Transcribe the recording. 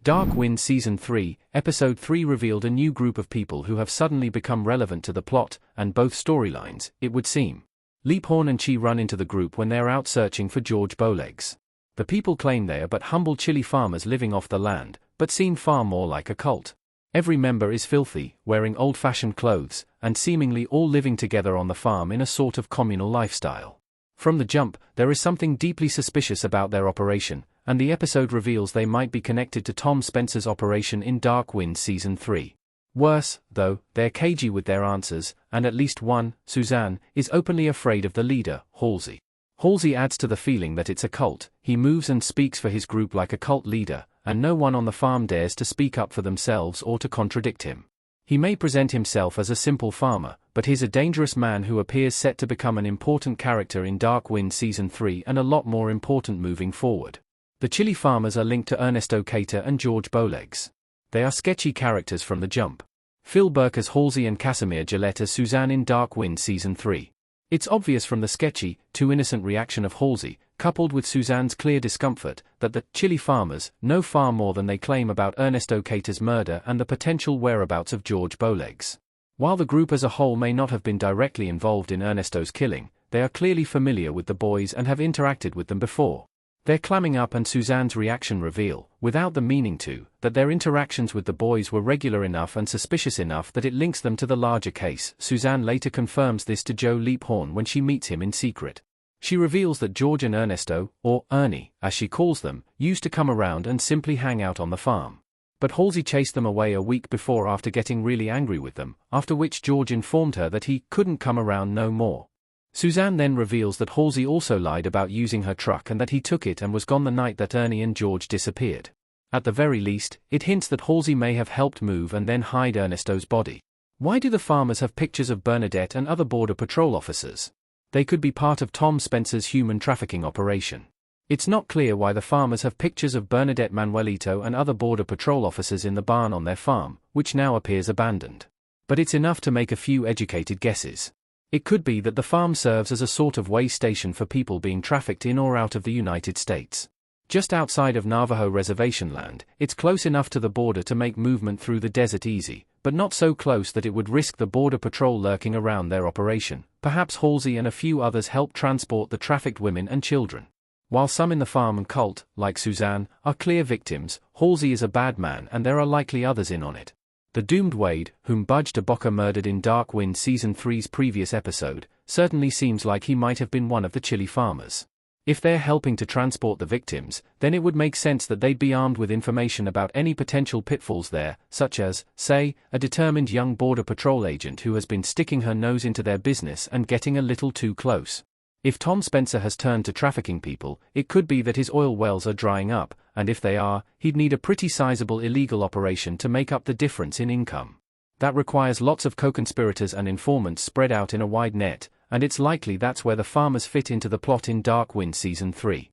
Dark Wind Season 3, Episode 3 revealed a new group of people who have suddenly become relevant to the plot, and both storylines, it would seem. Leaphorn and Chi run into the group when they are out searching for George Bowlegs. The people claim they are but humble chili farmers living off the land, but seem far more like a cult. Every member is filthy, wearing old-fashioned clothes, and seemingly all living together on the farm in a sort of communal lifestyle. From the jump, there is something deeply suspicious about their operation, and the episode reveals they might be connected to Tom Spencer's operation in Dark Wind Season 3. Worse, though, they're cagey with their answers, and at least one, Suzanne, is openly afraid of the leader, Halsey. Halsey adds to the feeling that it's a cult. He moves and speaks for his group like a cult leader, and no one on the farm dares to speak up for themselves or to contradict him. He may present himself as a simple farmer, but he's a dangerous man who appears set to become an important character in Dark Wind Season 3 and a lot more important moving forward. The chili farmers are linked to Ernesto Cater and George Bowlegs. They are sketchy characters from the jump. Phil Burke as Halsey and Casimir Gillette as Suzanne in Dark Wind Season 3. It's obvious from the sketchy, too innocent reaction of Halsey, coupled with Suzanne's clear discomfort, that the chili farmers know far more than they claim about Ernesto Cater's murder and the potential whereabouts of George Bowlegs. While the group as a whole may not have been directly involved in Ernesto's killing, they are clearly familiar with the boys and have interacted with them before. Their clamming up and Suzanne's reaction reveal, without them meaning to, that their interactions with the boys were regular enough and suspicious enough that it links them to the larger case. Suzanne later confirms this to Joe Leaphorn when she meets him in secret. She reveals that George and Ernesto, or Ernie, as she calls them, used to come around and simply hang out on the farm. But Halsey chased them away a week before after getting really angry with them, after which George informed her that he couldn't come around no more. Suzanne then reveals that Halsey also lied about using her truck and that he took it and was gone the night that Ernie and George disappeared. At the very least, it hints that Halsey may have helped move and then hide Ernesto's body. Why do the farmers have pictures of Bernadette and other Border Patrol officers? They could be part of Tom Spencer's human trafficking operation. It's not clear why the farmers have pictures of Bernadette Manuelito and other Border Patrol officers in the barn on their farm, which now appears abandoned. But it's enough to make a few educated guesses. It could be that the farm serves as a sort of way station for people being trafficked in or out of the United States. Just outside of Navajo reservation land, it's close enough to the border to make movement through the desert easy, but not so close that it would risk the Border Patrol lurking around their operation. Perhaps Halsey and a few others help transport the trafficked women and children. While some in the farm and cult, like Suzanne, are clear victims, Halsey is a bad man and there are likely others in on it. The doomed Wade, whom Budge DeBoca murdered in Dark Wind Season 3's previous episode, certainly seems like he might have been one of the chili farmers. If they're helping to transport the victims, then it would make sense that they'd be armed with information about any potential pitfalls there, such as, say, a determined young Border Patrol agent who has been sticking her nose into their business and getting a little too close. If Tom Spencer has turned to trafficking people, it could be that his oil wells are drying up, and if they are, he'd need a pretty sizable illegal operation to make up the difference in income. That requires lots of co-conspirators and informants spread out in a wide net, and it's likely that's where the farmers fit into the plot in Dark Wind Season 3.